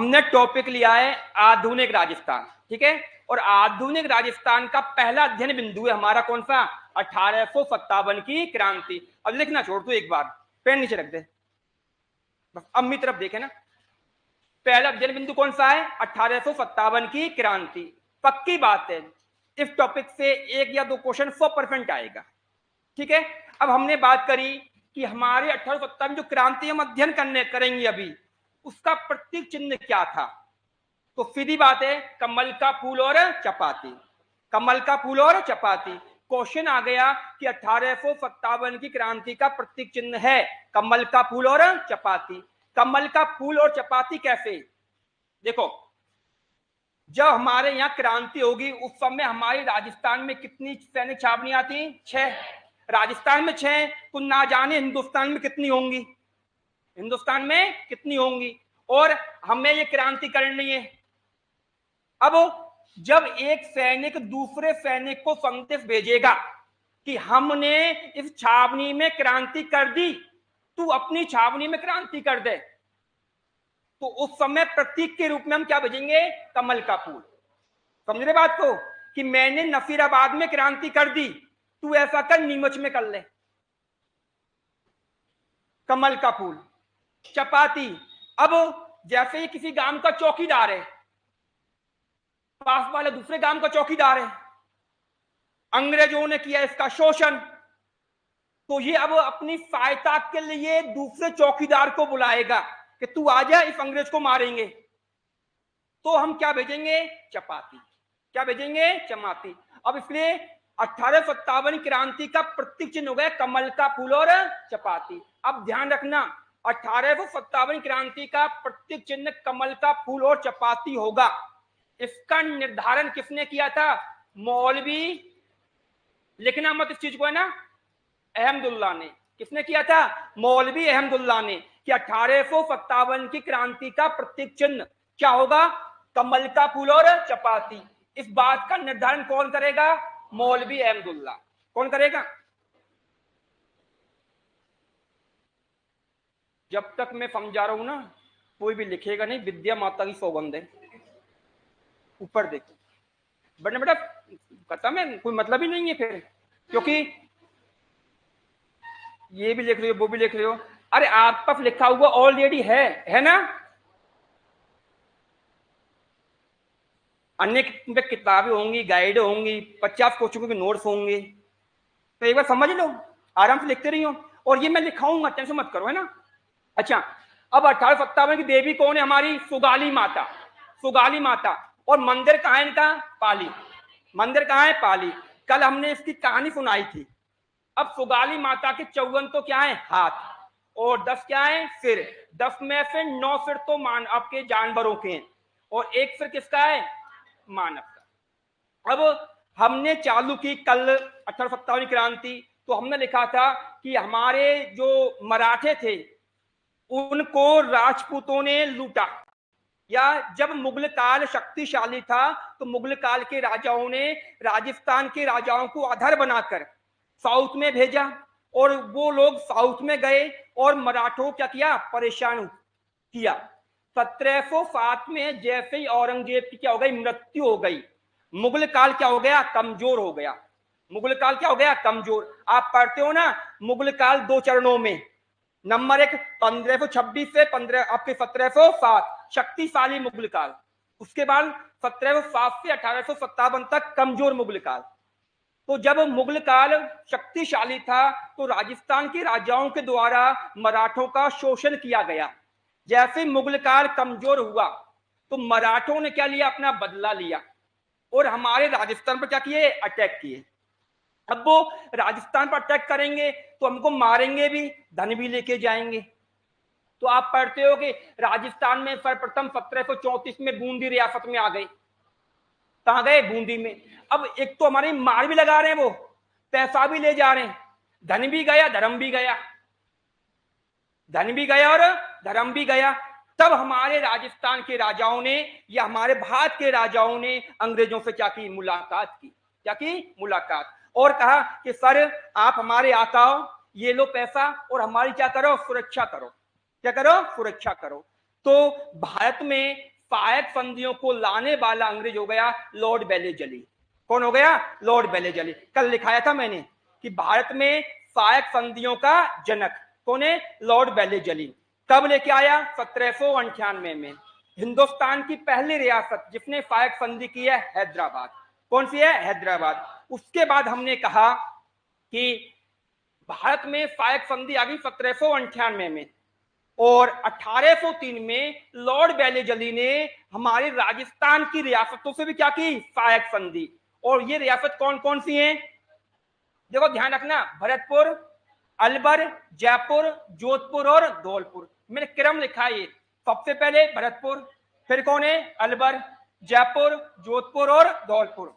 हमने टॉपिक लिया है आधुनिक राजस्थान, ठीक है। और आधुनिक राजस्थान का पहला अध्ययन बिंदु है हमारा कौन सा, 1857 की क्रांति। अब लिखना छोड़ दो, एक बार पेन नीचे रख दे, बस अम्मी तरफ देखे ना। पहला अध्ययन बिंदु कौन सा है, 1857 की क्रांति। पक्की बात है इस टॉपिक से एक या दो क्वेश्चन 100% आएगा, ठीक है। अब हमने बात करी कि हमारे 1857 जो क्रांति हम अध्ययन करेंगे अभी, उसका प्रतीक चिन्ह क्या था। तो सीधी बात है, कमल का फूल और चपाती। कमल का फूल और चपाती। क्वेश्चन आ गया कि 1857 की क्रांति का प्रतीक चिन्ह है कमल का फूल और चपाती। कमल का फूल और चपाती कैसे, देखो जब हमारे यहाँ क्रांति होगी उस समय हमारे राजस्थान में कितनी सैनिक छावनियां थी, 6। राजस्थान में 6, तो ना जाने हिंदुस्तान में कितनी होंगी, हिंदुस्तान में कितनी होंगी। और हमें ये क्रांति करनी है। अब जब एक सैनिक दूसरे सैनिक को संदेश भेजेगा कि हमने इस छावनी में क्रांति कर दी, तू अपनी छावनी में क्रांति कर दे, तो उस समय प्रतीक के रूप में हम क्या भेजेंगे, कमल का फूल। समझ रहे बात को, कि मैंने नसीराबाद में क्रांति कर दी, तू ऐसा कर नीमच में कर ले, कमल का फूल। चपाती, अब जैसे ही किसी गांव का चौकीदार है, पास वाले दूसरे गांव का चौकीदार है, अंग्रेजों ने किया इसका शोषण, तो ये अब अपनी सहायता के लिए दूसरे चौकीदार को बुलाएगा कि तू आजा, इस अंग्रेज को मारेंगे। तो हम क्या भेजेंगे, चपाती। क्या भेजेंगे, चपाती। अब इसलिए 1857 क्रांति का प्रतीक चिन्ह हो गया कमल का फूल और चपाती। अब ध्यान रखना, 1857 क्रांति का प्रतीक चिन्ह कमल का फूल और चपाती होगा। इसका निर्धारण किसने किया था, मौलवी, लिखना मत इस चीज को, है ना, अहमदुल्ला ने। किसने किया था, मौलवी अहमदुल्ला ने, कि 1857 की क्रांति का प्रतीक चिन्ह क्या होगा, कमल का फूल और चपाती। इस बात का निर्धारण कौन करेगा, मौलवी अहमदुल्ला। कौन करेगा, जब तक मैं समझा रहा हूं ना कोई भी लिखेगा नहीं, विद्या माता की सौगंध है। ऊपर देखो, बड़ा बेटा खत्म है, कोई मतलब ही नहीं है फिर, क्योंकि ये भी लिख रहे हो वो भी लिख रहे हो। अरे आप पास लिखा हुआ ऑलरेडी है ना। अन्य किताबें होंगी, गाइड होंगी, 50 कोचिंगों के नोट्स होंगे, तो एक बार समझ लो, आराम से लिखते रहियो। और ये मैं लिखाऊंगा, टेंशन मत करो, है ना। अच्छा, अब 1857 की देवी कौन है हमारी, सुगाली माता। सुगाली माता। और मंदिर कहाँ है इनका, पाली। मंदिर कहाँ है, पाली। कल हमने इसकी कहानी सुनाई थी। अब सुगाली माता के 54 तो क्या है, हाथ, और 10 क्या है, सिर। 10 में से 9 सिर तो मान आपके जानवरों के हैं, और एक सिर किसका है, मानव का। अब हमने चालू की कल 1857 क्रांति, तो हमने लिखा था कि हमारे जो मराठे थे उनको राजपूतों ने लूटा, या जब मुगल काल शक्तिशाली था तो मुगल काल के राजाओं ने राजस्थान के राजाओं को आधार बनाकर साउथ में भेजा, और वो लोग साउथ में गए और मराठों क्या किया, परेशान किया। 1707 में जैसे ही औरंगजेब की क्या हो गई, मृत्यु हो गई, मुगल काल क्या हो गया, कमजोर हो गया। मुगल काल क्या हो गया, कमजोर। आप पढ़ते हो ना, मुगल काल 2 चरणों में। नंबर 1 1526 से 1707 शक्तिशाली मुगल काल। उसके बाद 1707 से 1857 तक कमजोर मुगल काल। तो जब मुगल काल शक्तिशाली था तो राजस्थान के राजाओं के द्वारा मराठों का शोषण किया गया। जैसे मुगल काल कमजोर हुआ तो मराठों ने क्या लिया, अपना बदला लिया, और हमारे राजस्थान पर क्या किए, अटैक किए। अब वो राजस्थान पर अटैक करेंगे तो हमको मारेंगे भी, धन भी लेके जाएंगे। तो आप पढ़ते हो कि राजस्थान में सर्वप्रथम 1734 में बूंदी रियासत में आ गए। कहां गए, बूंदी में। अब एक तो हमारे मार भी लगा रहे हैं, वो पैसा भी ले जा रहे हैं, धन भी गया धर्म भी गया, धन भी गया और धर्म भी गया। तब हमारे राजस्थान के राजाओं ने या हमारे भारत के राजाओं ने अंग्रेजों से क्या की, मुलाकात की। क्या की, मुलाकात। और कहा कि सर आप हमारे आका हो, ये लो पैसा, और हमारी क्या करो, सुरक्षा करो। क्या करो, सुरक्षा करो। तो भारत में फायक संधियों को लाने वाला अंग्रेज हो गया लॉर्ड वेलेजली। कौन हो गया? Lord Wellesley. कल लिखाया था मैंने कि भारत में फायक संधियों का जनक कौन है? Lord Wellesley. कब लेके आया? 1798 में। हिंदुस्तान की पहली रियासत जिसने फायक संधि की है हैदराबाद। कौन सी है? हैदराबाद। उसके बाद हमने कहा कि भारत में फायक संधि आ गई 1798 में, और 1803 में लॉर्ड वेलेजली ने हमारे राजस्थान की रियासतों से भी क्या की? फायक संधि। और ये रियासत कौन कौन सी हैं? देखो ध्यान रखना, भरतपुर, अलवर, जयपुर, जोधपुर और धौलपुर। मैंने क्रम लिखा है ये। सबसे पहले भरतपुर, फिर कौन है? अलवर, जयपुर, जोधपुर और धौलपुर।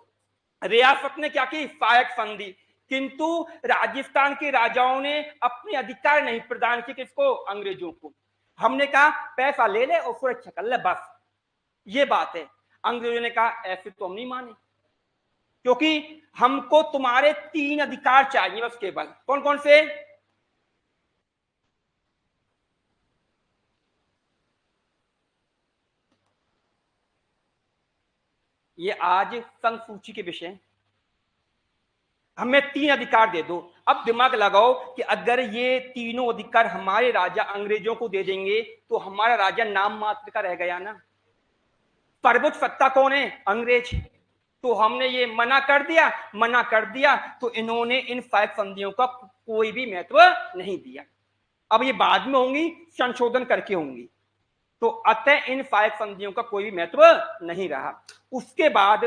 रियासत ने क्या की? फायक संधि। किंतु राजस्थान के राजाओं ने अपने अधिकार नहीं प्रदान किए। किसको? अंग्रेजों को। हमने कहा पैसा ले ले और सुरक्षा कर ले, बस ये बात है। अंग्रेजों ने कहा ऐसे तो हम नहीं माने, क्योंकि हमको तुम्हारे 3 अधिकार चाहिए बस, केवल। कौन कौन से? ये आज संघ सूची के विषय। हमें 3 अधिकार दे दो। अब दिमाग लगाओ कि अगर ये तीनों अधिकार हमारे राजा अंग्रेजों को दे देंगे तो हमारा राजा नाम मात्र का रह गया ना। सर्वोच्च सत्ता कौन है? अंग्रेज। तो हमने ये मना कर दिया। मना कर दिया तो इन्होंने इन फायक संधियों का कोई भी महत्व नहीं दिया। अब ये बाद में होंगी, संशोधन करके होंगी। तो अतः इन फायक संधियों का कोई भी महत्व नहीं रहा। उसके बाद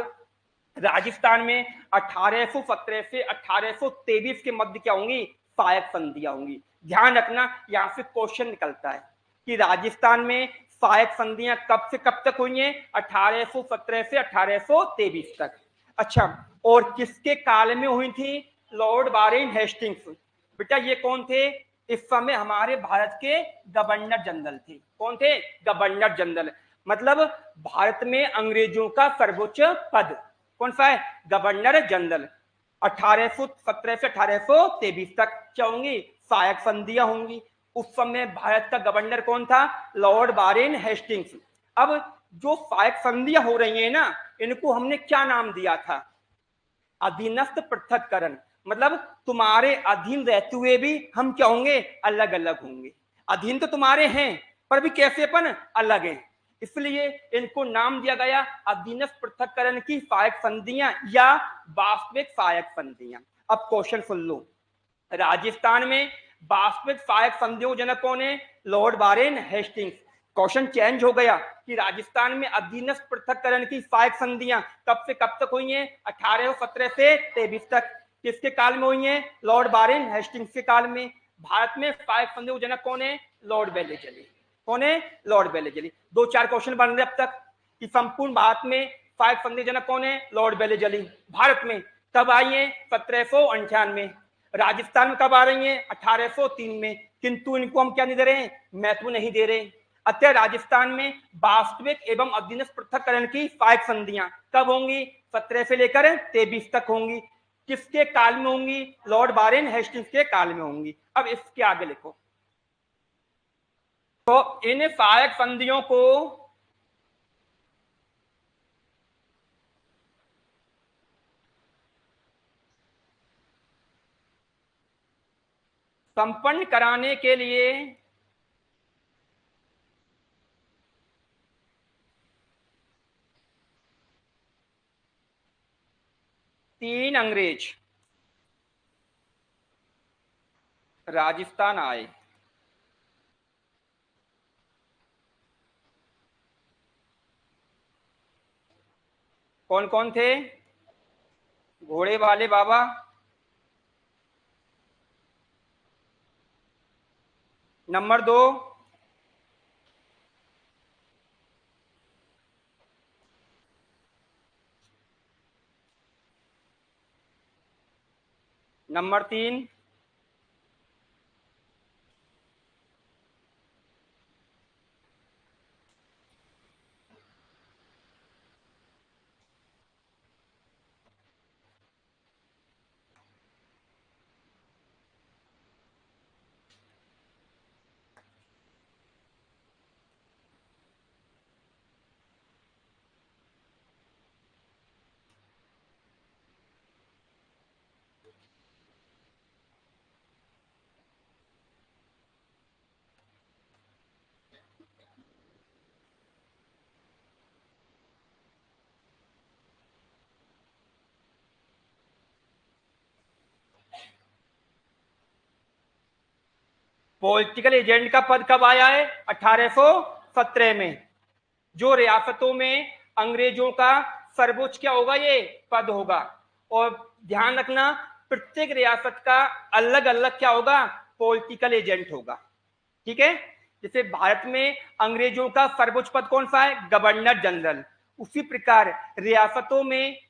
राजस्थान में 1817 से 1823 के मध्य क्या होंगी? फायक संधियां होंगी। ध्यान रखना, यहां से क्वेश्चन निकलता है कि राजस्थान में फायक संधियां कब से कब तक हुई हैं? 1817 से 1823 तक। अच्छा, और किसके काल में हुई थी? Lord Warren Hastings. बेटा ये कौन थे? इस समय हमारे भारत के गवर्नर जनरल थे। कौन थे? Governor general. मतलब भारत में अंग्रेजों का सर्वोच्च पद कौन सा है? Governor general. 1817 से 1823 तक क्या होंगी? फायक संधियां होंगी। उस समय भारत का गवर्नर कौन था? Lord Warren Hastings. अब जो फायक संधियां हो रही हैं ना, इनको हमने क्या नाम दिया था? अधीनस्थ पृथककरण। मतलब तुम्हारे अधीन रहते हुए भी हम क्या होंगे? अलग अलग होंगे। अधीन तो तुम्हारे हैं पर भी कैसे अपन? अलग हैं। इसलिए इनको नाम दिया गया अधीनस्थ पृथककरण की फायक संधियां या वास्तविक फायक संधियां। अब क्वेश्चन सुन लो, राजस्थान में वास्तविक फायक संधियों जनक कौन है? Lord Warren Hastings. Question change हो गया कि राजस्थान में अधीनस्थ पृथककरण की फायक संधियां कब से कब तक हुई हैं? 1817 से 23 तक। किसके काल में हुई हैं? लॉर्ड वारेन हेस्टिंग्स के काल में। भारत में फायक संधियों जनक कौन है? Lord Wellesley. कौन है? Lord Wellesley. 2-4 क्वेश्चन बन रहे अब तक कि संपूर्ण भारत में फायक संधि जनक कौन है? Lord Wellesley. भारत में कब आई है? 1798। राजस्थान में कब आ रही है? 1803 में। किंतु इनको हम क्या नहीं दे रहे हैं? महत्व नहीं दे रहे। अतः राजस्थान में वास्तविक एवं अधीनस्थ पृथककरण की फायक संधियां कब होंगी? 17 से लेकर 23 तक होंगी। किसके काल में होंगी? लॉर्ड वारेन हेस्टिंग्स के काल में होंगी। अब इसके आगे लिखो। तो इन फायक संधियों को संपन्न कराने के लिए 3 अंग्रेज राजस्थान आए। कौन कौन थे? घोड़े वाले बाबा, नंबर 2 नंबर 3 पॉलिटिकल एजेंट का पद कब आया है? 1817 में। जो रियासतों में अंग्रेजों का सर्वोच्च क्या होगा? ये पद होगा। और ध्यान रखना, प्रत्येक रियासत का अलग अलग क्या होगा? पॉलिटिकल एजेंट होगा। ठीक है। जैसे भारत में अंग्रेजों का सर्वोच्च पद कौन सा है? Governor general. उसी प्रकार रियासतों में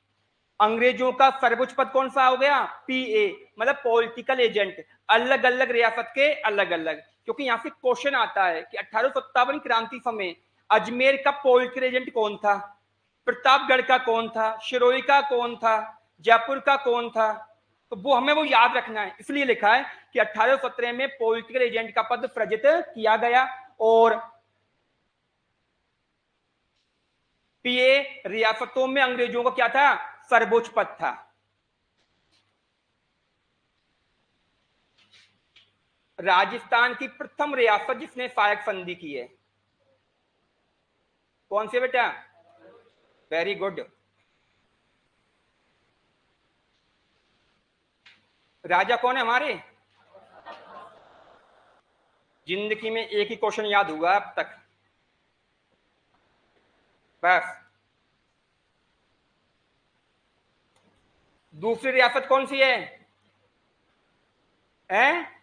अंग्रेजों का सर्वोच्च पद कौन सा हो गया? पीए, मतलब पॉलिटिकल एजेंट। अलग अलग रियासत के अलग अलग। क्योंकि यहां से क्वेश्चन आता है कि 1857 क्रांति समय अजमेर का पॉलिटिकल एजेंट कौन था, प्रतापगढ़ का कौन था, सिरोही का कौन था, जयपुर का कौन था। तो वो हमें वो याद रखना है, इसलिए लिखा है कि 1817 में पॉलिटिकल एजेंट का पद सृजित किया गया। और पीए रियासतों में अंग्रेजों का क्या था? सर्वोच्च पद था। राजस्थान की प्रथम रियासत जिसने सहायक संधि की है, कौन सी बेटा? Very good. राजा कौन है हमारे? जिंदगी में एक ही क्वेश्चन याद हुआ अब तक, बस। दूसरी रियासत कौन सी है? हैं?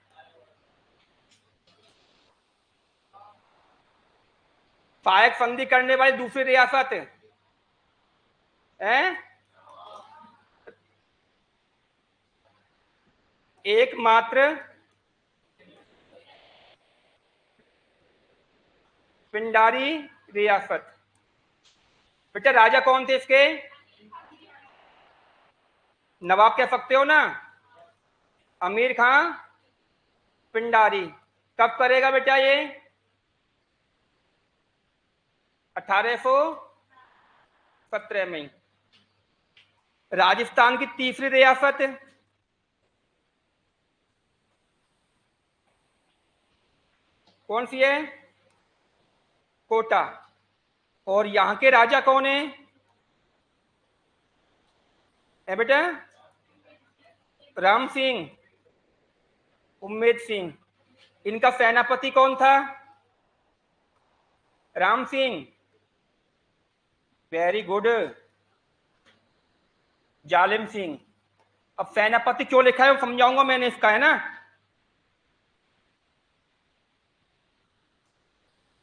सहायक संधि करने वाली दूसरी रियासत है एकमात्र पिंडारी रियासत। बेटा राजा कौन थे इसके? नवाब कह सकते हो ना, अमीर खां पिंडारी। कब करेगा बेटा ये? 1817 में। राजस्थान की तीसरी रियासत कौन सी है? कोटा। और यहां के राजा कौन है बेटा? राम सिंह, उम्मेद सिंह। इनका सेनापति कौन था? Ram Singh, very good. जालिम सिंह। अब सेनापति क्यों लिखा है वो समझाऊंगा मैंने इसका, है ना।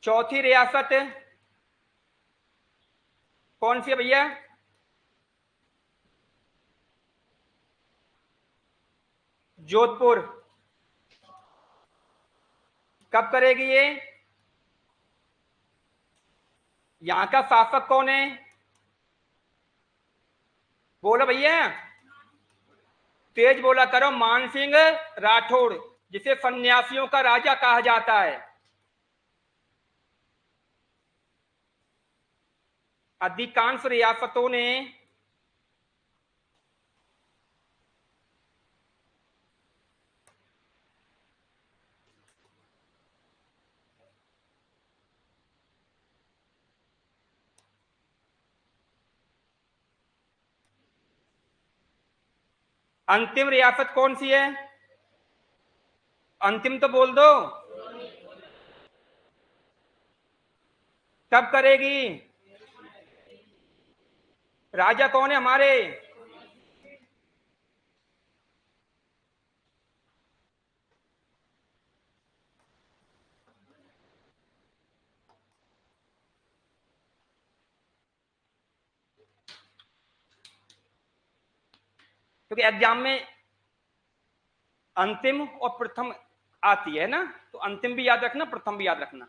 चौथी रियासत कौन सी है भैया? जोधपुर। कब करेगी ये? यहां का शासक कौन है? बोलो भैया, तेज बोला करो। मान सिंह राठौड़, जिसे सन्यासियों का राजा कहा जाता है। अधिकांश रियासतों ने अंतिम रियासत कौन सी है? अंतिम तो बोल दो। कब करेगी? राजा कौन है हमारे? क्योंकि एग्जाम में अंतिम और प्रथम आती है ना, तो अंतिम भी याद रखना, प्रथम भी याद रखना।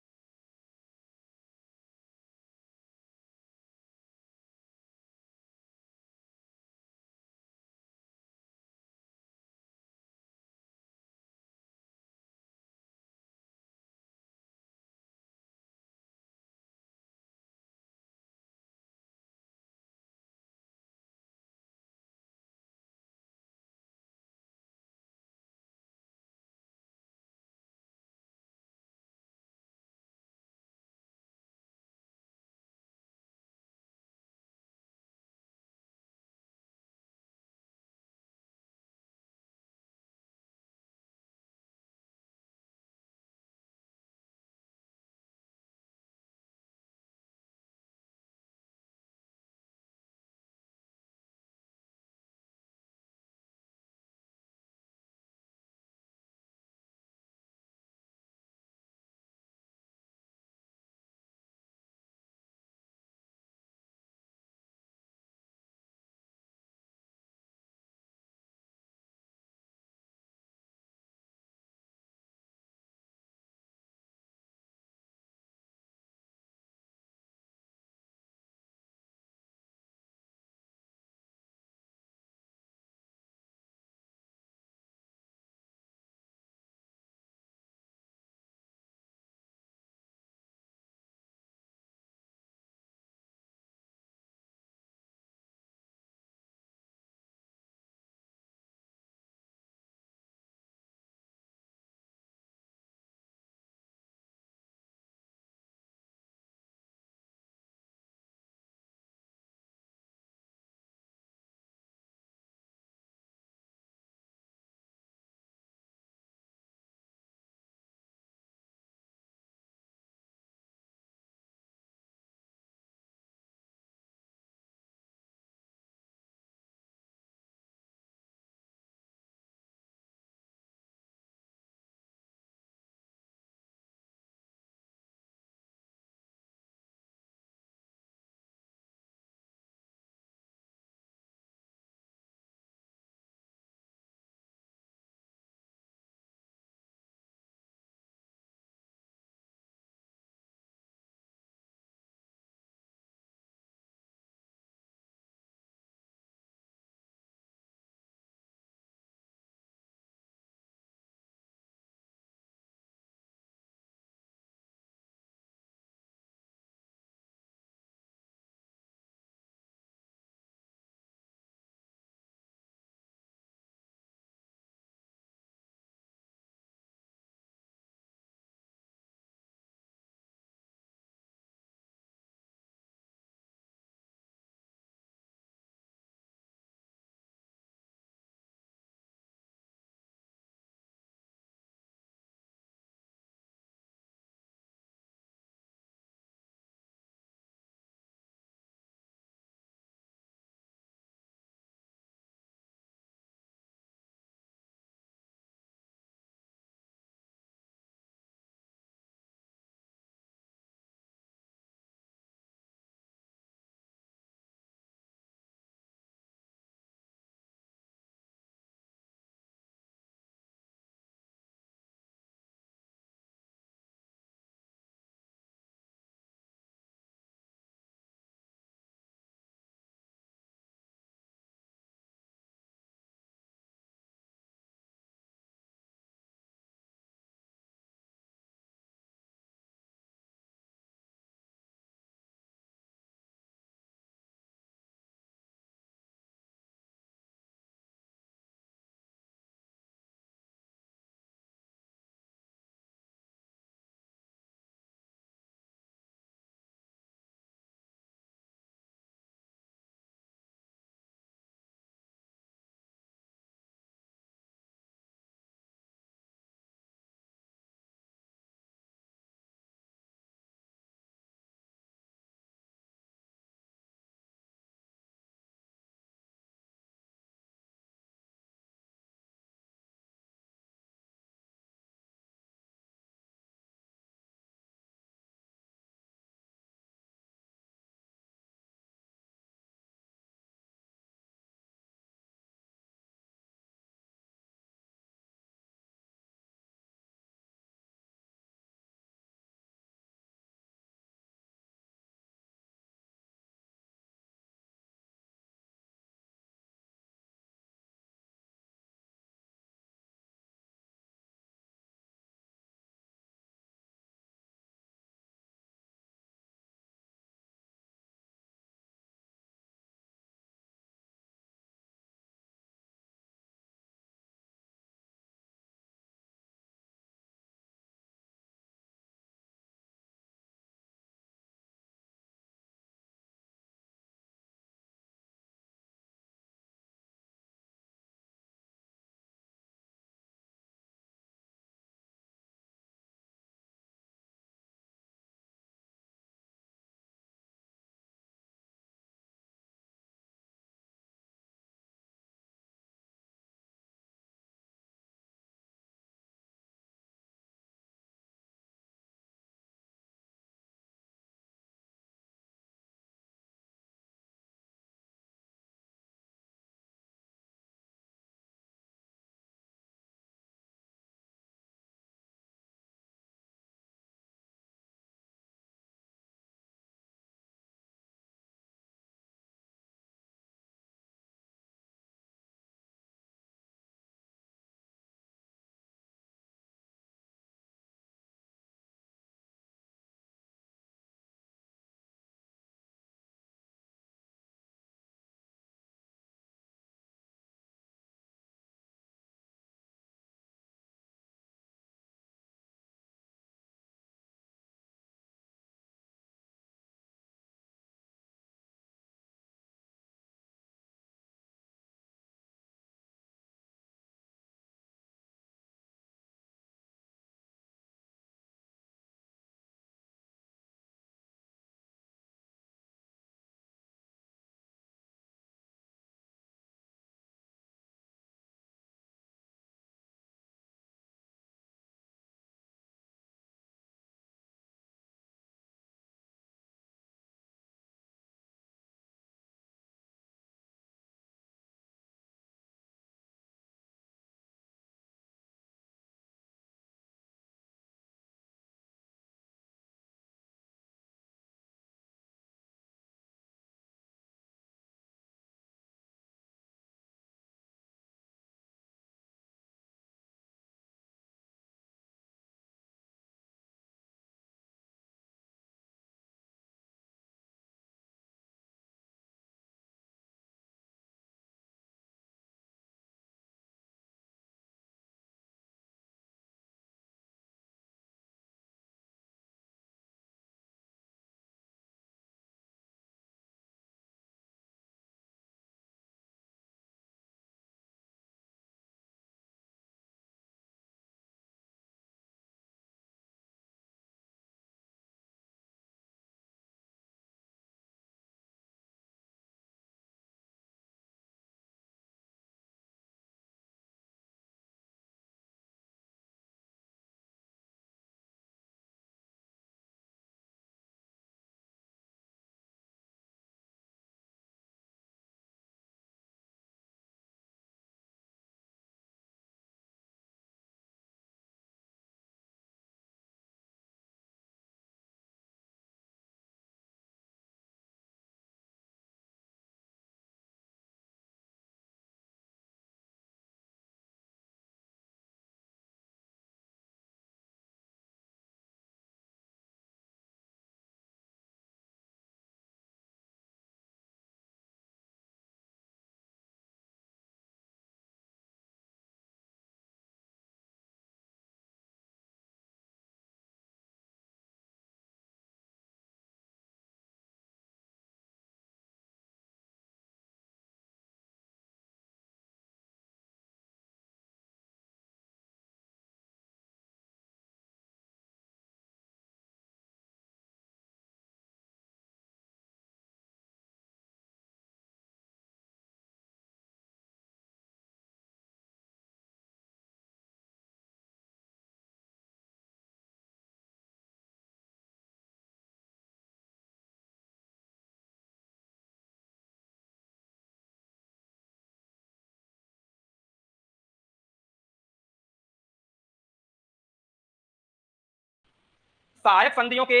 सहायक संधियों के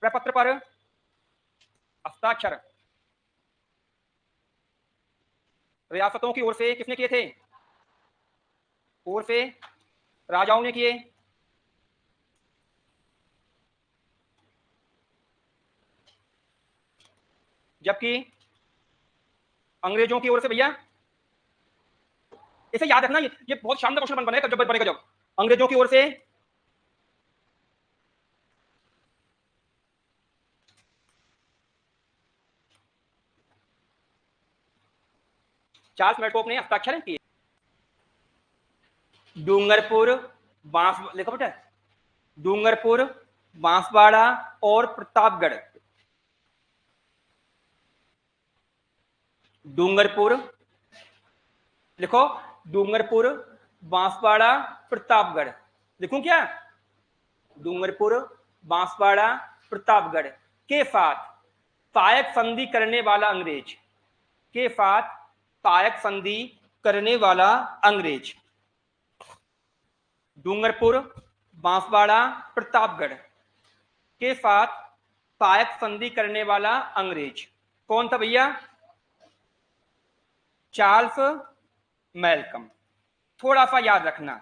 प्रपत्र पर हस्ताक्षर रियासतों की ओर से किसने किए थे? ओर से राजाओं ने किए। जबकि अंग्रेजों की ओर से, भैया इसे याद रखना, ये बहुत शानदार क्वेश्चन बनेगा जब बनेगा, जब अंग्रेजों की ओर से चार्ल्स मेडकोक ने हस्ताक्षर किए। डूंगरपुर, बांस, लिखो बेटा, डूंगरपुर, बांसवाड़ा और प्रतापगढ़। डूंगरपुर लिखो, डूंगरपुर, बांसवाड़ा, प्रतापगढ़। लिखूं क्या? डूंगरपुर, बांसवाड़ा, प्रतापगढ़ के साथ सहायक संधि करने वाला अंग्रेज, के साथ सहायक संधि करने वाला अंग्रेज। डूंगरपुर, बांसवाड़ा, प्रतापगढ़ के साथ सहायक संधि करने वाला अंग्रेज कौन था भैया? Charles Malcolm. थोड़ा सा याद रखना,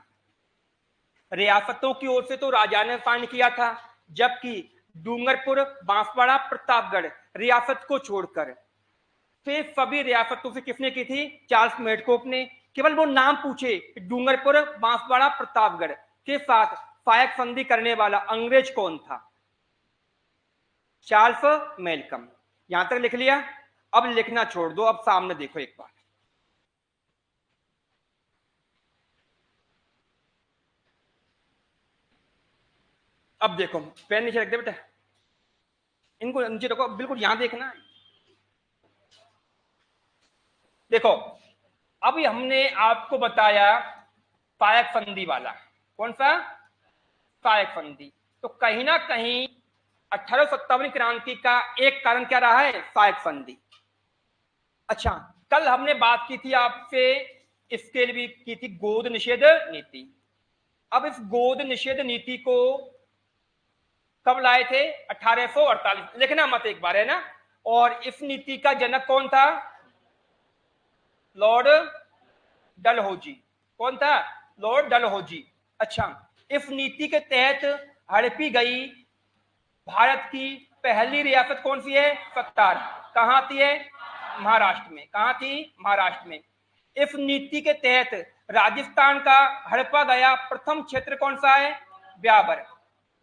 रियासतों की ओर से तो राजा ने साइन किया था, जबकि डूंगरपुर, बांसवाड़ा, प्रतापगढ़ रियासत को छोड़कर फिर सभी रियासतों से किसने की थी? चार्ल्स मेडकोक ने। केवल वो नाम पूछे, डूंगरपुर, बांसवाड़ा, प्रतापगढ़ के साथ सहायक संधि करने वाला अंग्रेज कौन था? Charles Malcolm. यहां तक लिख लिया? अब लिखना छोड़ दो, अब सामने देखो एक बार। अब देखो, पेन नीचे रख दे बेटा, इनको नीचे रखो, बिल्कुल यहां देखना। देखो, अभी हमने आपको बताया सहायक संधि वाला, कौन सा? सहायक संधि। तो कहीं ना कहीं 1857 क्रांति का एक कारण क्या रहा है? सहायक संधि। अच्छा, कल हमने बात की थी आपसे, इसके लिए भी की थी, गोद निषेध नीति। अब इस गोद निषेध नीति को कब लाए थे? 1848। लिखना मत एक बार, है ना। और इस नीति का जनक कौन था? लॉर्ड डलहौजी। कौन था? लॉर्ड डलहौजी। अच्छा, इस नीति के तहत हड़पी गई भारत की पहली रियासत कौन सी है? सत्तार। कहां थी है? महाराष्ट्र में। कहां थी? महाराष्ट्र में। इस नीति के तहत राजस्थान का हड़पा गया प्रथम क्षेत्र कौन सा है? ब्यावर।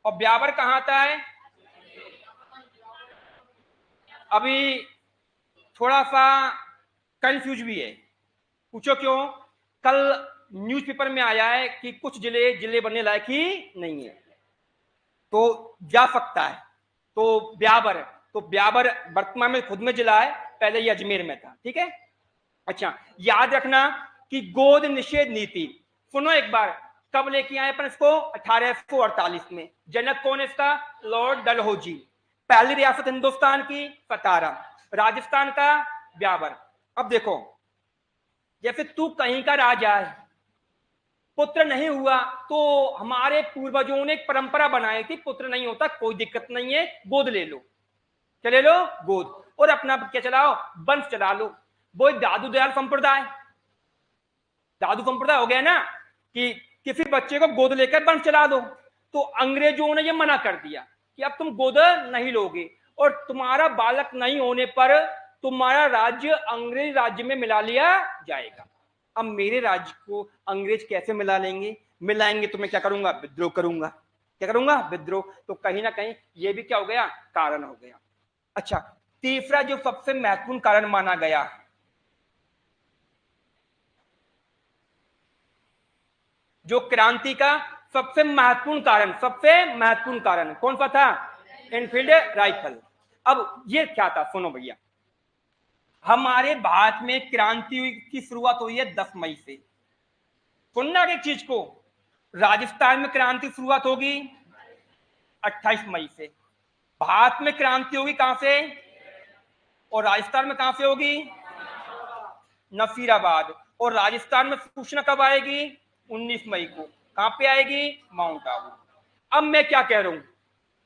और ब्यावर कहां था है? अभी थोड़ा सा कंफ्यूज भी है, पूछो क्यों? कल न्यूज़पेपर में आया है कि कुछ जिले बनने लायक ही नहीं है, तो जा सकता है। तो ब्यावर वर्तमान में खुद में जिला है, पहले ये अजमेर में था। ठीक है। अच्छा, याद रखना कि गोद निषेध नीति, सुनो एक बार, कब लेके आए अपन इसको? 1848 में। जनक कौन है इसका? लॉर्ड डलहौजी। पहली रियासत हिंदुस्तान की सतारा, राजस्थान का ब्यावर। अब देखो, जैसे तू कहीं का राजा है, पुत्र नहीं हुआ, तो हमारे पूर्वजों ने एक परंपरा बनाई थी, पुत्र नहीं होता कोई दिक्कत नहीं है, गोद ले लो। क्या ले लो? गोद। और अपना क्या चलाओ? वंश चला लो। वो दादू दयाल संप्रदाय, दादू संप्रदाय हो गया ना, कि किसी बच्चे को गोद लेकर वंश चला दो। तो अंग्रेजों ने यह मना कर दिया कि अब तुम गोद नहीं लोगे, और तुम्हारा बालक नहीं होने पर तुम्हारा राज्य अंग्रेज राज्य में मिला लिया जाएगा। अब मेरे राज्य को अंग्रेज कैसे मिला लेंगे? मिलाएंगे तो मैं क्या करूंगा? विद्रोह करूंगा। क्या करूंगा? विद्रोह। तो कहीं ना कहीं ये भी क्या हो गया? कारण हो गया। अच्छा, तीसरा जो सबसे महत्वपूर्ण कारण माना गया, जो क्रांति का सबसे महत्वपूर्ण कारण कौन सा था? Enfield rifle. अब ये क्या था? सुनो भैया, हमारे भारत में क्रांति की शुरुआत हुई है 10 मई से। सुनना एक चीज को, राजस्थान में क्रांति शुरुआत होगी 28 मई से। भारत में क्रांति होगी कहां से? और राजस्थान में कहां से होगी? नसीराबाद। और राजस्थान में सूचना कब आएगी? 19 मई को। कहां पे आएगी? माउंट आबू। अब मैं क्या कह रहा हूं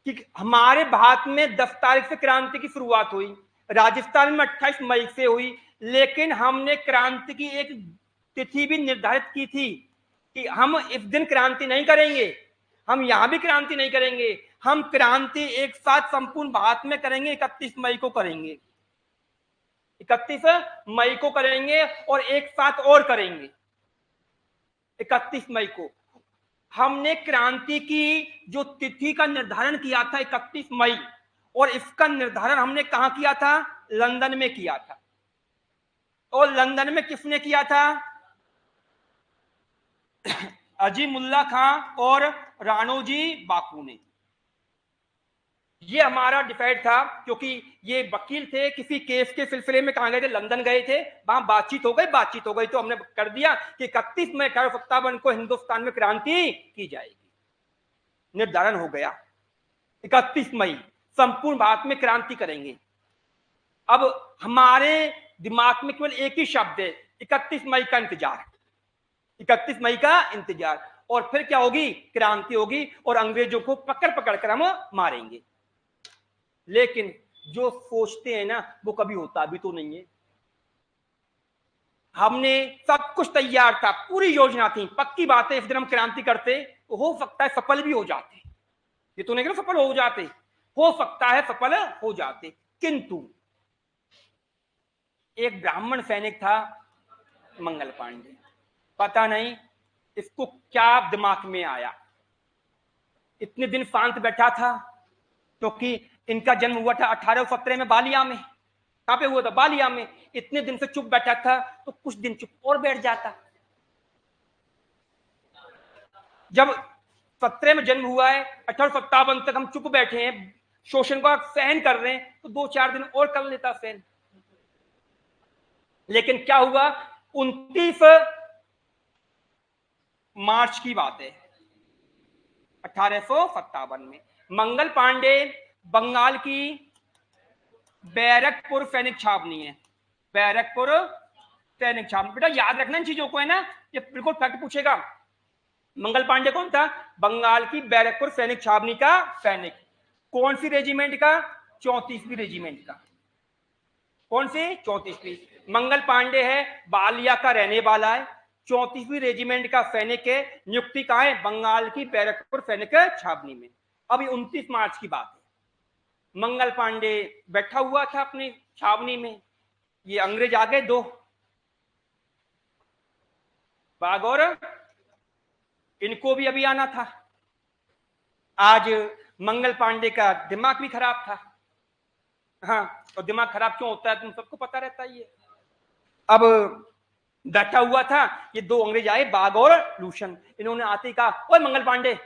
कि हमारे भारत में 10 तारीख से क्रांति की शुरुआत हुई, राजस्थान में 28 मई से हुई, लेकिन हमने क्रांति की एक तिथि भी निर्धारित की थी कि हम इस दिन क्रांति नहीं करेंगे, हम यहां भी क्रांति नहीं करेंगे, हम क्रांति एक साथ संपूर्ण भारत में करेंगे, 31 मई को करेंगे, 31 मई को करेंगे और एक साथ और करेंगे 31 मई को। हमने क्रांति की जो तिथि का निर्धारण किया था 31 मई, और इसका निर्धारण हमने कहां किया था? लंदन में किया था। और लंदन में किसने किया था? अजीमुल्ला खां और राणोजी बापू ने। ये हमारा डिसाइड था, क्योंकि ये वकील थे, किसी केस के सिलसिले में कहां गए थे? लंदन गए थे, वहां बातचीत हो गई तो हमने कर दिया कि 31 मई 1857 को हिंदुस्तान में क्रांति की जाएगी। निर्धारण हो गया 31 मई संपूर्ण भारत में क्रांति करेंगे। अब हमारे दिमाग में केवल एक ही शब्द है, 31 मई का इंतजार, 31 मई का इंतजार। और फिर क्या होगी? क्रांति होगी और अंग्रेजों को पकड़ पकड़ कर हम मारेंगे। लेकिन जो सोचते हैं ना, वो कभी होता भी तो नहीं है। हमने सब कुछ तैयार था, पूरी योजना थी, पक्की बात है इस दिन हम क्रांति करते, हो सकता है सफल भी हो जाते, ये तो नहीं कि सफल हो जाते, हो सकता है सफल हो जाते। किंतु एक ब्राह्मण सैनिक था मंगल पांडे, पता नहीं इसको क्या दिमाग में आया, इतने दिन शांत बैठा था, क्योंकि इनका जन्म हुआ था 1817 में बालिया में। कहां पे हुआ था? बालिया में। इतने दिन से चुप बैठा था, तो कुछ दिन चुप और बैठ जाता। जब 17 में जन्म हुआ है, 1857 तक हम चुप बैठे हैं, शोषण का सहन कर रहे हैं, तो 2-4 दिन और कर लेता सहन। लेकिन क्या हुआ? 29 मार्च की बात है 1857 में, मंगल पांडे बंगाल की बैरकपुर सैनिक छावनी है, बैरकपुर सैनिक छावनी। बेटा याद रखना इन चीजों को, है ना, ये बिल्कुल फैक्ट पूछेगा। मंगल पांडे कौन था? बंगाल की बैरकपुर सैनिक छावनी का सैनिक। कौन सी रेजिमेंट का? 34वीं रेजिमेंट का। कौन सी? 34वीं। मंगल पांडे है, बालिया का रहने वाला है, 34वीं रेजिमेंट का सैनिक है, नियुक्ति कहां है? बंगाल की बैरकपुर सैनिक छावनी में। अभी 29 मार्च की बात है, मंगल पांडे बैठा हुआ था अपनी छावनी में, ये अंग्रेज आ गए 2 बाग, और इनको भी अभी आना था। आज मंगल पांडे का दिमाग भी खराब था, हाँ, और दिमाग खराब क्यों होता है तुम सबको पता रहता ही है। अब बैठा हुआ था, ये 2 अंग्रेज आए, बाग और लूशन। इन्होंने आते ही कहा, ओए मंगल पांडे,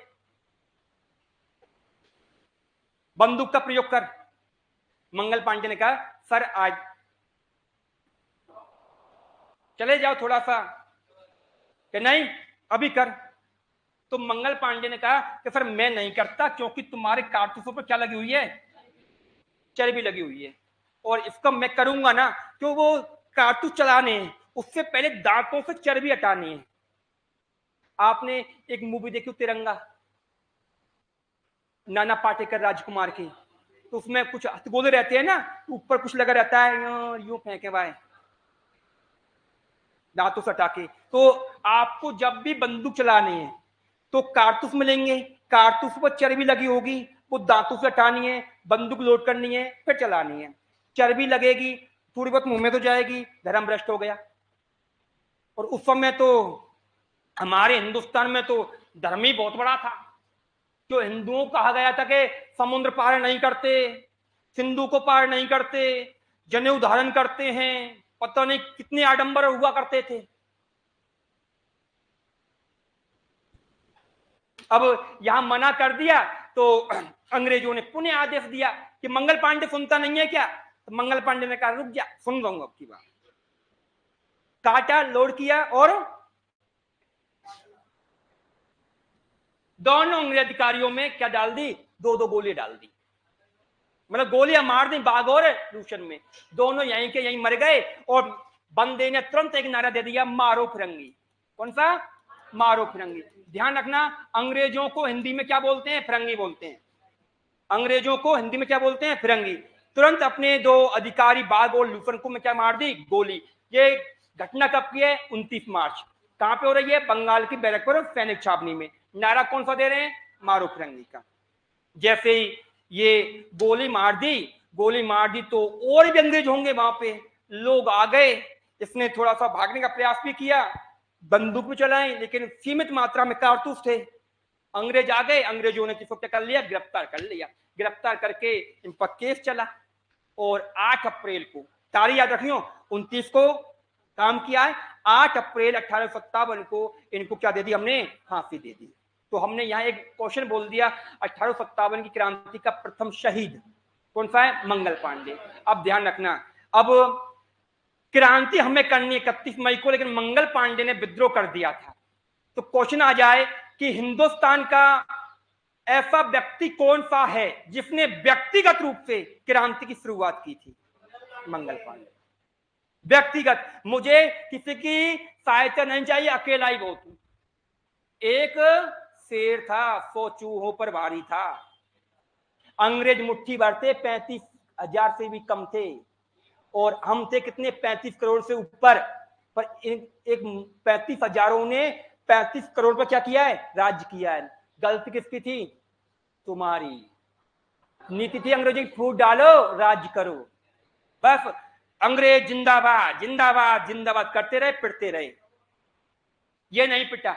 बंदूक का प्रयोग कर। मंगल पांडे ने कहा, सर आज चले जाओ थोड़ा सा, कि नहीं अभी कर। तो मंगल पांडे ने कहा कि सर मैं नहीं करता, क्योंकि तुम्हारे कारतूसों पर क्या लगी हुई है? चर्बी लगी हुई है, और इसका मैं करूंगा ना, क्यों वो कारतूस चलाने हैं, उससे पहले दांतों से चर्बी हटानी है। आपने एक मूवी देखी तिरंगा, नाना पाटेकर राजकुमार की, तो उसमें कुछ हथगोले रहते हैं ना, ऊपर कुछ लगा रहता है, यूं फेंके हुआ है दांतों से हटा के। तो आपको जब भी बंदूक चलानी है तो कारतूस मिलेंगे, कारतूस पर चर्बी लगी होगी, वो दांतों से हटानी है, बंदूक लोड करनी है, फिर चलानी है। चर्बी लगेगी, थोड़ी बहुत मुंह में तो जाएगी, धर्म भ्रष्ट हो गया। और उस समय तो हमारे हिंदुस्तान में तो धर्म ही बहुत बड़ा था, जो हिंदुओं को कहा गया था कि समुद्र पार नहीं करते, सिंधु को पार नहीं करते, जनेऊ धारण करते हैं, पता नहीं कितने आडंबर हुआ करते थे। अब यहां मना कर दिया तो अंग्रेजों ने पुनः आदेश दिया कि मंगल पांडे सुनता नहीं है क्या? तो मंगल पांडे ने कहा रुक जा, सुन लूंगा आपकी बात। काटा, लोड किया, और दोनों अंग्रेज अधिकारियों में क्या डाल दी? 2-2 गोली डाल दी, मतलब गोलियां मार दी बाग और लूशन में। दोनों यहीं के यहीं मर गए, और बंदे ने तुरंत एक नारा दे दिया, मारो फिरंगी। कौन सा? मारो फिरंगी। ध्यान रखना, अंग्रेजों को हिंदी में क्या बोलते हैं? फिरंगी बोलते हैं। अंग्रेजों को हिंदी में क्या बोलते हैं? फिरंगी। तुरंत अपने 2 अधिकारी बाग और लूथरन को में क्या मार दी? गोली। ये घटना कब की है? 29 मार्च। कहां पे हो रही है? बंगाल की बैरकपुर सैनिक छावनी में। नारा कौन सा दे रहे हैं? मारो फिरंगी का। जैसे ही ये गोली मार दी तो और भी अंग्रेज होंगे वहां पे, लोग आ गए। इसने थोड़ा सा भागने का प्रयास भी किया, बंदूक भी चलाई, लेकिन सीमित मात्रा में कारतूस थे। अंग्रेज आ गए, अंग्रेजों ने किसको क्या कर लिया? गिरफ्तार कर लिया। गिरफ्तार करके इन पर केस चला और 8 अप्रैल को, तारीख याद रखियो, 29 को काम किया है, 8 अप्रैल 1857 को इनको क्या दे दी हमने? फांसी दे दी। तो हमने यहाँ एक क्वेश्चन बोल दिया, 1857 की क्रांति का प्रथम शहीद कौन सा है? मंगल पांडे। अब ध्यान रखना, अब क्रांति हमें करनी 31 मई को, लेकिन मंगल पांडे ने विद्रोह कर दिया था। तो क्वेश्चन आ जाए कि हिंदुस्तान का ऐसा व्यक्ति कौन सा है जिसने व्यक्तिगत रूप से क्रांति की शुरुआत की थी? मंगल पांडे। व्यक्तिगत, मुझे किसी की सहायता नहीं चाहिए, अकेला ही बहुत हूं। एक शेर था, 100 चूहों पर भारी था। अंग्रेज मुट्ठी भर थे, 35,000 से भी कम थे, और हम थे कितने? 35 करोड़ से ऊपर। पर एक 35,000 ने 35 करोड़ पर क्या किया है? राज्य किया है। गलती किसकी थी? तुम्हारी। नीति थी अंग्रेजी, फूट डालो राज्य करो। बस अंग्रेज जिंदाबाद जिंदाबाद जिंदाबाद करते रहे, पिटते रहे। ये नहीं पिटा,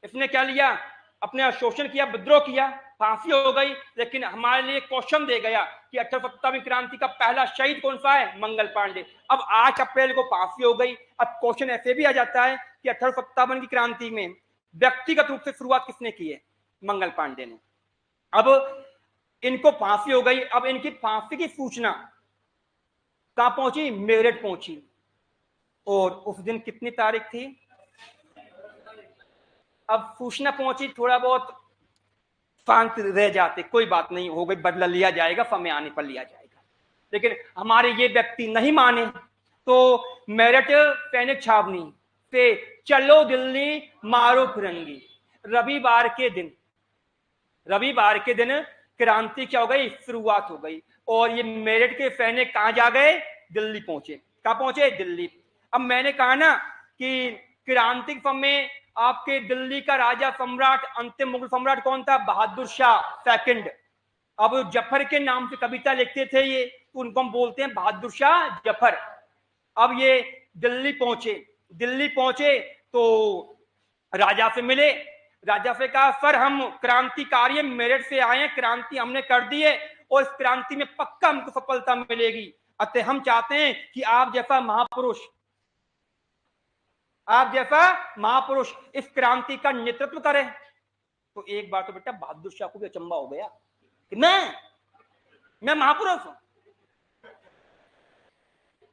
इसने क्या लिया? अपने शोषण किया, विद्रोह किया, फांसी हो गई। लेकिन हमारे लिए क्वेश्चन दे गया कि 1857 क्रांति का पहला शहीद कौन सा है? मंगल पांडे। अब 8 अप्रैल को फांसी हो गई। अब क्वेश्चन ऐसे भी आ जाता है कि 1857 की क्रांति में व्यक्तिगत रूप से शुरुआत किसने की है? मंगल पांडे ने। अब इनको फांसी हो गई। अब इनकी फांसी की सूचना कहां पहुंची? मेरठ पहुंची। और उस दिन कितनी तारीख थी? अब सूचना पहुंची, थोड़ा बहुत शांत रह जाते, कोई बात नहीं, हो गई, बदला लिया जाएगा, समय आने पर लिया जाएगा। लेकिन हमारे ये व्यक्ति नहीं माने, तो मेरठ सैनिक छावनी से चलो दिल्ली मारो फिरंगी। रविवार के दिन क्रांति क्या हो गई? शुरुआत हो गई। और ये मेरठ के सैनिक कहां जा गए? दिल्ली पहुंचे। कहां पहुंचे? दिल्ली। अब मैंने कहा ना कि क्रांति के समय आपके दिल्ली का राजा सम्राट, अंतिम मुगल सम्राट कौन था? बहादुर शाह सेकंड। अब जफर के नाम से कविता लिखते थे ये, तो उनको हम बोलते हैं बहादुर शाह जफर। अब ये दिल्ली पहुंचे तो राजा से मिले। राजा से कहा, सर हम क्रांतिकारी मेरठ से आए हैं, क्रांति हमने कर दी है और इस क्रांति में पक्का हमको सफलता मिलेगी। अतः हम चाहते हैं कि आप जैसा महापुरुष इस क्रांति का नेतृत्व करें। तो एक बार तो बेटा बहादुर शाह को भी अचंबा हो गया कि मैं महापुरुष हूं।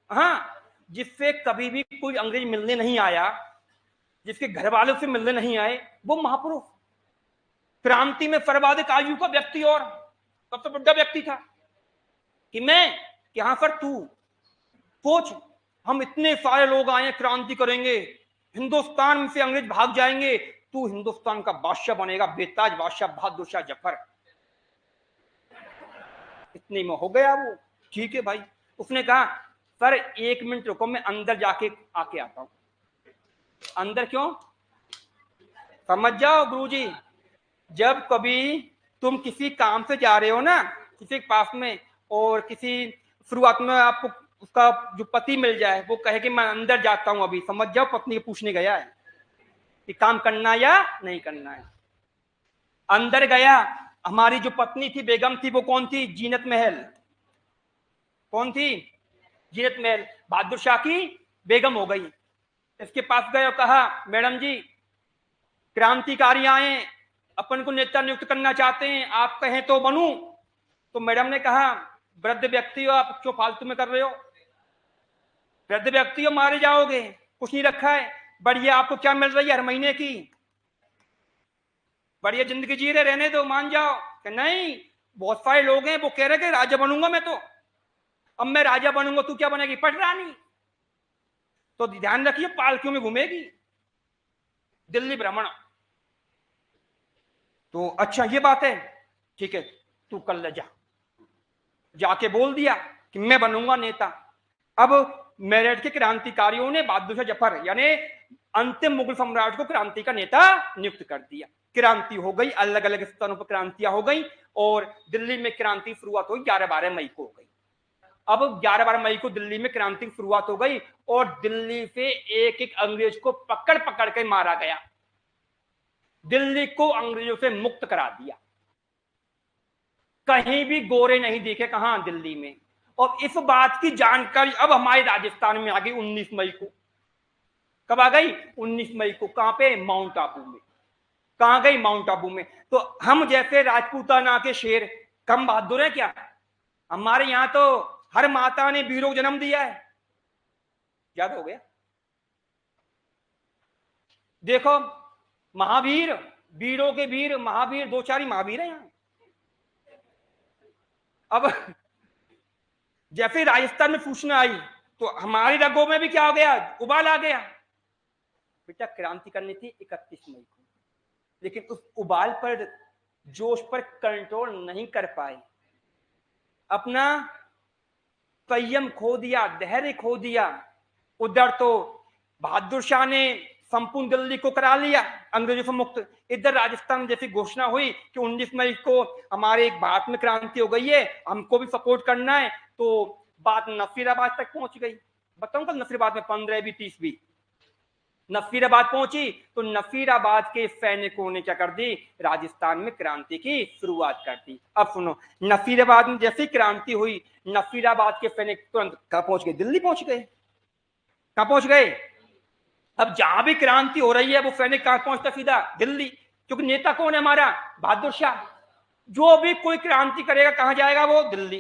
हाँ, जिससे कभी भी कोई अंग्रेज मिलने नहीं आया, जिसके घर वालों से मिलने नहीं आए, वो महापुरुष। क्रांति में सर्वाधिक आयु का व्यक्ति और सबसे बड़ा व्यक्ति था कि हाँ सर तू सोच, हम इतने सारे लोग आए क्रांति करेंगे, हिंदुस्तान में से अंग्रेज भाग जाएंगे, तू हिंदुस्तान का बादशाह बनेगा, बेताज बादशाह बहादुर शाह जफर। इतने में हो गया वो। ठीक है भाई। उसने कहा, सर 1 मिनट रुको, मैं अंदर जाके आके आता हूं। अंदर क्यों? समझ जाओ गुरुजी, जब कभी तुम किसी काम से जा रहे हो ना, किसी के पास में, और किसी शुरुआत में आपको उसका जो पति मिल जाए, वो कहे कि मैं अंदर जाता हूं अभी, समझ जाओ पत्नी के पूछने गया है कि काम करना या नहीं करना है। अंदर गया। हमारी जो पत्नी थी, बेगम थी, वो कौन थी? जीनत महल। कौन थी? जीनत महल बहादुर शाह की बेगम हो गई। इसके पास गए और कहा, मैडम जी क्रांतिकारी आए, अपन को नेता नियुक्त करना चाहते हैं, आप कहें तो बनूं। तो मैडम ने कहा, वृद्ध व्यक्ति हो आप, क्यों फालतू में कर रहे हो? वृद्ध व्यक्ति हो, मारे जाओगे, कुछ नहीं रखा है, बढ़िया आपको क्या मिल रही है हर महीने की, बढ़िया जिंदगी जी रहे, रहने दो, मान जाओ। कि नहीं, बहुत सारे लोग हैं वो कह रहे कि राजा बनूंगा मैं, तो अब मैं राजा बनूंगा, तू क्या बनेगी? पटरानी। तो ध्यान रखिए पालकियों में घूमेगी दिल्ली भ्रमण। तो अच्छा ये बात है, ठीक है, तू कल ले जा, जाके बोल दिया कि मैं बनूंगा नेता। अब मेरठ के क्रांतिकारियों ने बहादुर शाह जफर यानी अंतिम मुगल सम्राट को क्रांति का नेता नियुक्त कर दिया। क्रांति हो गई, अलग अलग स्थानों पर क्रांतियां हो गई और दिल्ली में क्रांति शुरुआत हुई 11-12 मई को हो गई। अब 11-12 मई को दिल्ली में क्रांति की शुरुआत हो गई और दिल्ली से एक एक अंग्रेज को पकड़ पकड़ के मारा गया। दिल्ली को अंग्रेजों से मुक्त करा दिया। कहीं भी गोरे नहीं दिखे, कहां? दिल्ली में। और इस बात की जानकारी अब हमारे राजस्थान में आ गई 19 मई को। कब आ गई? 19 मई को। कहां पे? माउंट आबू में। कहां गई? माउंट आबू में। तो हम जैसे राजपूताना के शेर कम बहादुर है क्या? हमारे यहां तो हर माता ने वीरों को जन्म दिया है। याद हो गया? देखो महावीर, वीरों के वीर महावीर, 2-4 ही महावीर है यहां। अब जैसे राजस्थान में सूचना आई तो हमारी रगों में भी क्या हो गया? उबाल आ गया। बेटा क्रांति करनी थी 31 मई को, लेकिन उस उबाल पर, जोश पर कंट्रोल नहीं कर पाए। अपना संयम खो दिया, धैर्य खो दिया। उधर तो बहादुर शाह ने संपूर्ण दिल्ली को करा लिया अंग्रेजों से मुक्त। इधर राजस्थान में जैसी घोषणा हुई कि 19 मई को हमारे एक भारत में क्रांति हो गई है, हमको भी सपोर्ट करना है, तो बात नसीराबाद तक पहुंच गई। बताऊं कल नसीराबाद में 15 भी 30 भी नफीराबाद पहुंची तो नफीराबाद के सैनिकों ने क्या कर दी? राजस्थान में क्रांति की शुरुआत कर दी। अब सुनो, नफीराबाद में जैसी क्रांति हुई, नफीराबाद के सैनिक तुरंत कहां पहुंच गए? दिल्ली पहुंच गए। कहां पहुंच गए? अब जहां भी क्रांति हो रही है वो सैनिक कहां पहुंचता? सीधा दिल्ली। क्योंकि नेता कौन है हमारा? बहादुर शाह। जो भी कोई क्रांति करेगा कहां जाएगा? वो दिल्ली।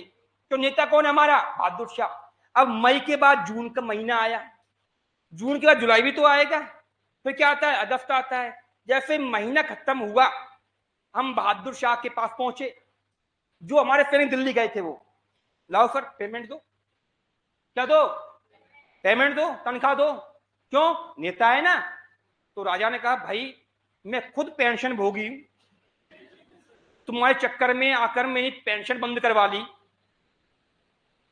तो नेता कौन है हमारा? बहादुर शाह। अब मई के बाद जून का महीना आया, जून के बाद जुलाई भी तो आएगा, फिर क्या आता है? अगस्त आता है। जैसे महीना खत्म हुआ, हम बहादुर शाह के पास पहुंचे। जो हमारे सैनिक दिल्ली गए थे वो, लाओ सर पेमेंट दो। क्या दो? पेमेंट दो, तनख्वाह दो। क्यों? नेता है ना। तो राजा ने कहा भाई मैं खुद पेंशन भोगी, तुम्हारे चक्कर में आकर मैंने पेंशन बंद करवा ली।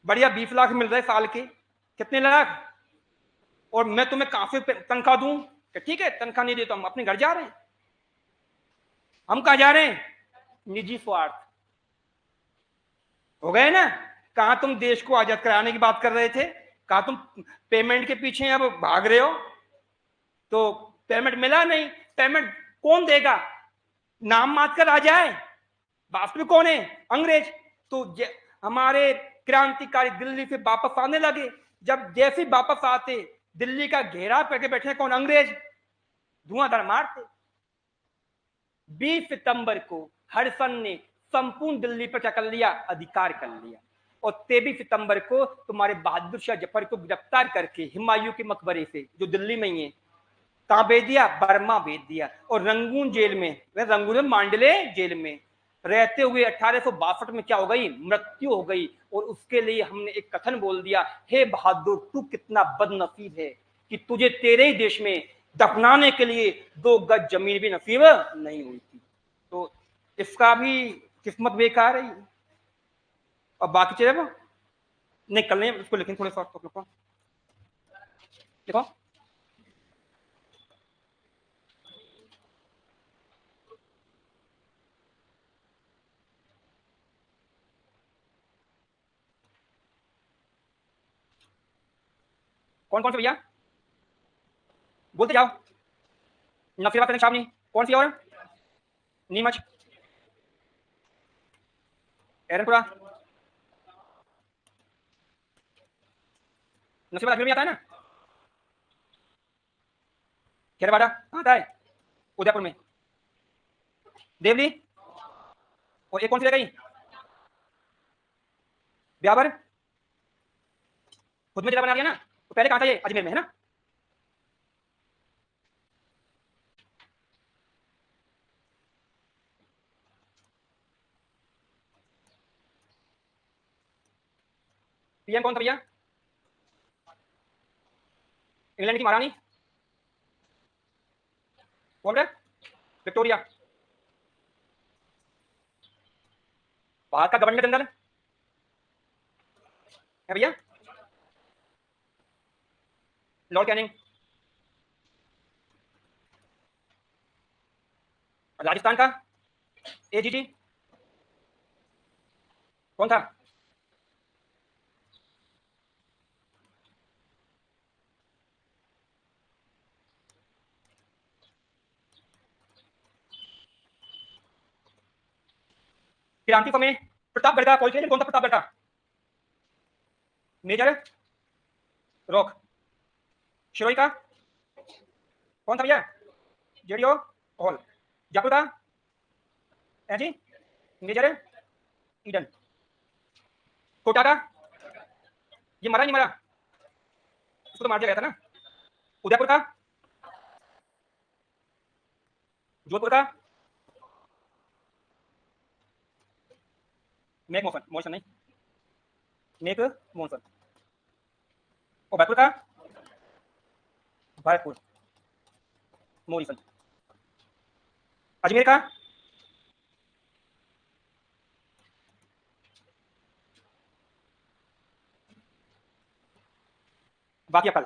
बढ़िया 20 लाख मिल रहे साल के। कितने लाख? और मैं तुम्हें कहां से तनख्वाह दूं? ठीक है तनख्वाह नहीं देता, हम अपने घर जा रहे हैं। हम कहा जा रहे हैं? निजी स्वार्थ। हो गए ना? कहा तुम देश को आजाद कराने की बात कर रहे थे, कहा तुम पेमेंट के पीछे अब भाग रहे हो। तो पेमेंट मिला नहीं। पेमेंट कौन देगा? नाम मात्र का राजा है, वास्तविक कौन है? अंग्रेज। तो हमारे क्रांतिकारी दिल्ली से वापस आने लगे। जब जैसे वापस आते, दिल्ली का घेराव करके बैठे कौन? अंग्रेज। धुआंधार मारते। 20 सितंबर को हडसन ने संपूर्ण दिल्ली पर क्या कर लिया? अधिकार कर लिया। और 23 सितंबर को तुम्हारे बहादुर शाह जफर को गिरफ्तार करके हुमायूं के मकबरे से, जो दिल्ली में ही है, कहां भेज दिया? बर्मा भेज दिया। और रंगून जेल में, रंगून में मांडले जेल में रहते हुए 1862 में क्या हो गई? मृत्यु हो गई। और उसके लिए हमने एक कथन बोल दिया, हे बहादुर तू कितना बदनसीब है कि तुझे तेरे ही देश में दफनाने के लिए 2 गज जमीन भी नसीब नहीं हुई थी। तो इसका भी किस्मत बेकार है। और बाकी चीजें नहीं कल नहीं, उसको लिखें थोड़े सा देखो। कौन कौन से भैया बोलते जाओ? नफीरा कौन सी? कौन सी? और नीमच, एरनपुरा, नसीबाबाद में भी आता है ना। खेरवाड़ा कहाँ आता है? उदयपुर में। देवली, और एक कौन सी रह गई? ब्यावर, खुद में जिला बना दिया ना। तो पहले कहाँ था ये? अजमेर में है ना। पीएम कौन था भैया? इंग्लैंड की महारानी कौन है? विक्टोरिया। भारत का गवर्नर जनरल है भैया लॉर्ड कैनिंग। राजस्थान का एजीटी कौन था? क्रांति समय प्रतापगढ़ का पॉलिटिशियन कौन था? प्रतापगढ़ का मेजर रॉक। शिरोई का कौन था भैया? JDO hall. जयपुर का है जी मेजर ईडन। कोटा का ये मरा नहीं मरा, उसको तो मार दिया गया था ना। उदयपुर का जोधपुर का मेक मोशन मोशन नहीं मेक मोशन। और भरतपुर का भरतपुर मोरिसन। अजमेर का बाकी कल